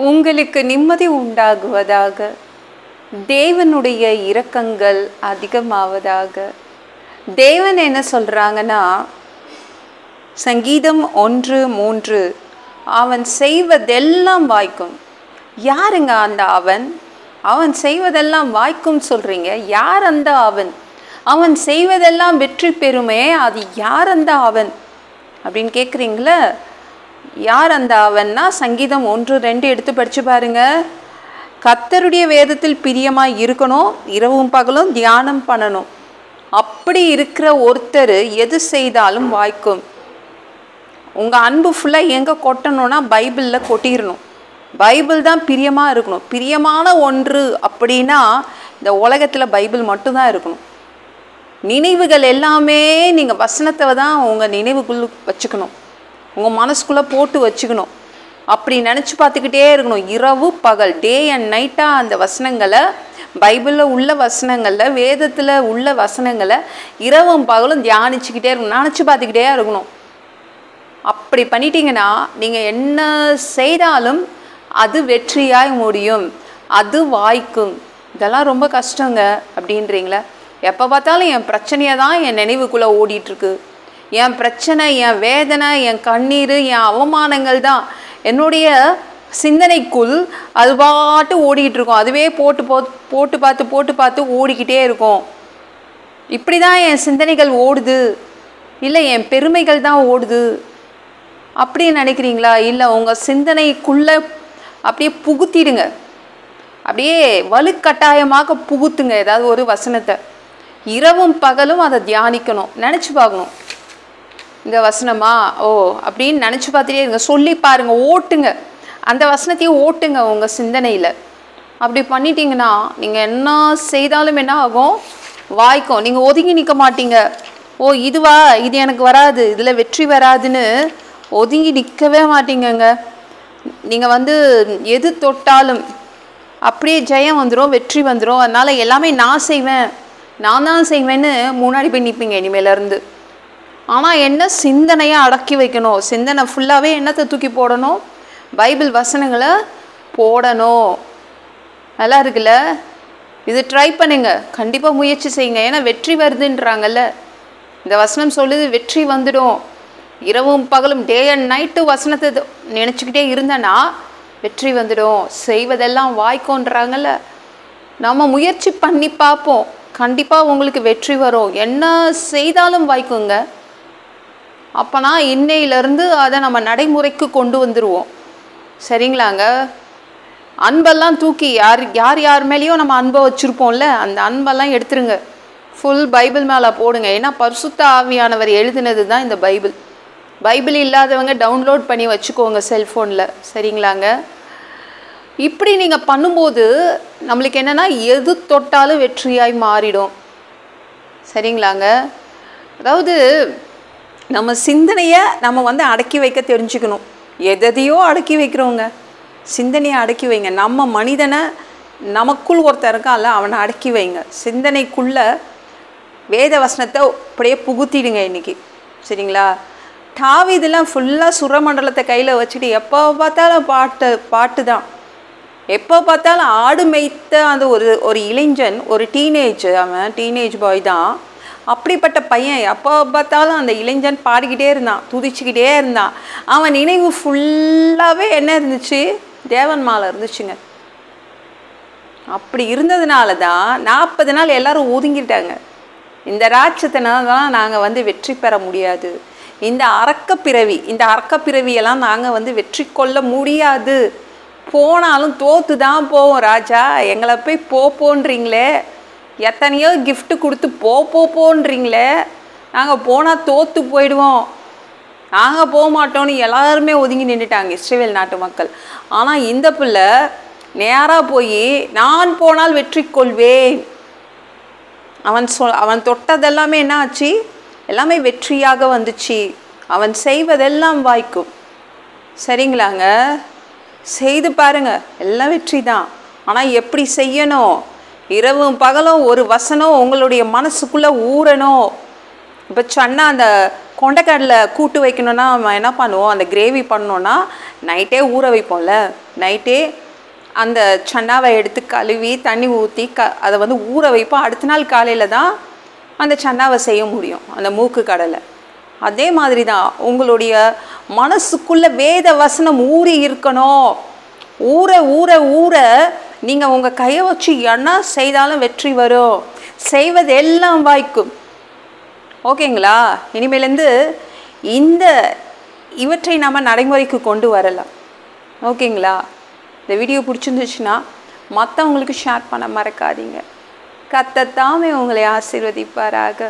உங்களுக்கு நிம்மதி உண்டாகுவதாக. தேவனுடைய இரக்கங்கள் அதிகமாவதாக. தேவன் என்ன சொல்கிறாங்கன்னா, சங்கீதம் 1:3, அவன் செய்வதெல்லாம் வாய்க்கும். யாருங்க அந்த அவன்? அவன் செய்வதெல்லாம் வாய்க்கும் சொல்கிறீங்க, யார் அந்த அவன்? அவன் செய்வதெல்லாம் வெற்றி பெறுமே, அது யார் அந்த அவன் அப்படின்னு கேட்குறீங்களா? யார் அந்த அவன்னா, சங்கீதம் 1:2 எடுத்து படித்து பாருங்க. கர்த்தருடைய வேதத்தில் பிரியமாக இருக்கணும், இரவும் பகலும் தியானம் பண்ணணும். அப்படி இருக்கிற ஒருத்தர் எது செய்தாலும் வாய்க்கும். உங்கள் அன்பு ஃபுல்லாக எங்கே கொட்டணும்னா பைபிளில் கொட்டிடணும். பைபிள் தான் பிரியமாக இருக்கணும். பிரியமான ஒன்று அப்படின்னா இந்த உலகத்தில் பைபிள் மட்டும்தான் இருக்கணும். நினைவுகள் எல்லாமே நீங்கள் வசனத்தை தான் உங்கள் நினைவுக்குள்ள வச்சுக்கணும், உங்கள் மனசுக்குள்ளே போட்டு வச்சுக்கணும். அப்படி நினச்சி பார்த்துக்கிட்டே இருக்கணும், இரவு பகல், டே அண்ட் நைட்டாக அந்த வசனங்களை, பைபிளில் உள்ள வசனங்களில், வேதத்தில் உள்ள வசனங்களை இரவும் பகலும் தியானிச்சுக்கிட்டே இருக்கணும், நினச்சி பார்த்துக்கிட்டே இருக்கணும். அப்படி பண்ணிட்டீங்கன்னா நீங்கள் என்ன செய்தாலும் அது வெற்றியாய் முடியும், அது வாய்க்கும். இதெல்லாம் ரொம்ப கஷ்டங்க அப்படின்றீங்களா? எப்போ பார்த்தாலும் என் பிரச்சனையை தான் என் நினைவுக்குள்ளே ஓடிட்டுருக்கு, என் பிரச்சனை, என் வேதனை, என் கண்ணீர், என் அவமானங்கள் தான் என்னுடைய சிந்தனைக்குள் அது பாட்டு ஓடிக்கிட்டு இருக்கும். அதுவே போட்டு பார்த்து ஓடிக்கிட்டே இருக்கும். இப்படி தான் என் சிந்தனைகள் ஓடுது, இல்லை என் பெருமைகள் தான் ஓடுது அப்படின்னு நினைக்கிறீங்களா? இல்லை, உங்கள் சிந்தனைக்குள்ளே அப்படியே புகுத்திடுங்க, அப்படியே வலுக்கட்டாயமாக புகுத்துங்க ஏதாவது ஒரு வசனத்தை. இரவும் பகலும் அதை தியானிக்கணும், நினச்சி பார்க்கணும். இந்த வசனமா ஓ அப்படின்னு நினச்சி பார்த்துட்டே இருங்க, சொல்லி பாருங்கள், ஓட்டுங்க, அந்த வசனத்தையும் ஓட்டுங்க உங்கள் சிந்தனையில். அப்படி பண்ணிட்டீங்கன்னா நீங்கள் என்ன செய்தாலும் என்ன ஆகும்? வாய்க்கும். நீங்கள் ஒதுங்கி நிற்க மாட்டீங்க. ஓ இதுவா, இது எனக்கு வராது, இதில் வெற்றி வராதுன்னு ஒதுங்கி நிற்கவே மாட்டீங்கங்க. நீங்கள் எது தொட்டாலும் அப்படியே ஜெயம் வந்துடும், வெற்றி வந்துடும். அதனால் எல்லாமே நான் செய்வேன், நான் தான் செய்வேன்னு முன்னாடி போய் நிற்பீங்க இனிமேலேருந்து. ஆனால் என்ன, சிந்தனையை அடக்கி வைக்கணும். சிந்தனை ஃபுல்லாகவே என்னத்தை தூக்கி போடணும்? பைபிள் வசனங்களை போடணும். நல்லா இருக்குல்ல? இது ட்ரை பண்ணுங்க, கண்டிப்பாக முயற்சி செய்யுங்க. ஏன்னா வெற்றி வருதுன்றாங்கல்ல, இந்த வசனம் சொல்லுது வெற்றி வந்துடும். இரவும் பகலும், டே அண்ட் நைட்டு வசனத்தை நினச்சிக்கிட்டே இருந்தேன்னா வெற்றி வந்துடும், செய்வதெல்லாம் வாய்க்கோன்றாங்கல்ல. நம்ம முயற்சி பண்ணி பார்ப்போம், கண்டிப்பாக உங்களுக்கு வெற்றி வரும். என்ன செய்தாலும் வாய்க்குங்க. அப்போனா இன்னையிலேருந்து அதை நம்ம நடைமுறைக்கு கொண்டு வந்துடுவோம். சரிங்களாங்க? அன்பெல்லாம் தூக்கி யார் மேலேயும் நம்ம அன்பை வச்சுருப்போம்ல, அந்த அன்பெல்லாம் எடுத்துருங்க, ஃபுல் பைபிள் மேலே போடுங்க. ஏன்னா பரிசுத்த ஆவியானவர் எழுதினது தான் இந்த பைபிள். பைபிள் இல்லாதவங்க டவுன்லோட் பண்ணி வச்சுக்கோங்க செல்ஃபோனில். சரிங்களாங்க? இப்படி நீங்கள் பண்ணும்போது நம்மளுக்கு என்னென்னா, எது தொட்டாலும் வெற்றியாய் மாறிடும். சரிங்களாங்க? அதாவது நம்ம சிந்தனையை நம்ம அடக்கி வைக்க தெரிஞ்சுக்கணும். எதையோ அடக்கி வைக்கிறோங்க, சிந்தனையை அடக்கி வைங்க. நம்ம மனிதனை, நமக்குள் ஒருத்தர் இருக்கான்ல, அவனை அடக்கி வைங்க. சிந்தனைக்குள்ளே வேத வசனத்தை அப்படியே புகுத்திடுங்க இன்றைக்கி. சரிங்களா? தாவீதெல்லாம் ஃபுல்லாக சுரமண்டலத்தை கையில் வச்சுட்டு எப்போ பார்த்தாலும் பாட்டு தான். எப்போ பார்த்தாலும் ஆடு மேய்த்த அந்த ஒரு இளைஞன், ஒரு அவன் டீனேஜ் பாய் தான். அப்படிப்பட்ட பையன் எப்போ பார்த்தாலும் அந்த இளைஞன் பாடிக்கிட்டே இருந்தான், துதிச்சுக்கிட்டே இருந்தான். அவன் நினைவு ஃபுல்லாகவே என்ன இருந்துச்சு? தேவன் மேலே இருந்துச்சுங்க. அப்படி இருந்ததுனால தான் 40 நாள் எல்லாரும் ஒதுங்கிட்டாங்க. இந்த ராட்சத்தினால தான் நாங்கள் வெற்றி பெற முடியாது, இந்த அரக்கப்பிறவியெல்லாம் நாங்கள் வெற்றி கொள்ள முடியாது, போனாலும் தோற்று தான் போவோம் ராஜா, எங்களை போய் போன்றீங்களே, எத்தனையோ கிஃப்ட்டு கொடுத்து போன்றீங்களே, நாங்கள் போனால் தோற்று போயிடுவோம், நாங்கள் போக மாட்டோம்னு எல்லாருமே ஒதுங்கி நின்றுட்டாங்க இஸ்ரவேல் நாட்டு மக்கள். ஆனால் இந்த பிள்ளை நேராக போய் நான் போனால் வெற்றி கொள்வேன். அவன் தொட்டதெல்லாமே என்ன ஆச்சு? எல்லாமே வெற்றியாக வந்துச்சு. அவன் செய்வதெல்லாம் வாய்க்கும். சரிங்களாங்க? செய்து பாருங்க, எல்லாம் வெற்றி தான். ஆனால் எப்படி செய்யணும்? இரவும் பகலும் ஒரு வசனம் உங்களுடைய மனசுக்குள்ளே ஊறணும். இப்போ சொன்னால் அந்த கொண்டைக்கடலை கூட்டு வைக்கணுன்னா நம்ம என்ன பண்ணுவோம்? அந்த கிரேவி பண்ணோன்னா நைட்டே ஊற வைப்போம்ல, நைட்டே அந்த சன்னாவை எடுத்து கழுவி தண்ணி ஊற்றி அதை வந்து ஊற வைப்போம். அடுத்த நாள் காலையில் தான் அந்த சன்னாவை செய்ய முடியும், அந்த மூக்கு கடலை. அதே மாதிரி தான் உங்களுடைய மனசுக்குள்ளே வேத வசனம் ஊறி இருக்கணும். ஊற ஊற ஊற நீங்கள் உங்கள் கையை வச்சு என்ன செய்தாலும் வெற்றி வரும், செய்வது எல்லாம் வாய்க்கும். ஓகேங்களா? இனிமேலேருந்து இவற்றை நாம் நடைமுறைக்கு கொண்டு வரலாம். ஓகேங்களா? இந்த வீடியோ பிடிச்சிருந்துச்சுன்னா மற்றவங்களுக்கு ஷேர் பண்ண மறக்காதீங்க. கர்த்தர் தாமே உங்களை ஆசீர்வதிப்பாராக.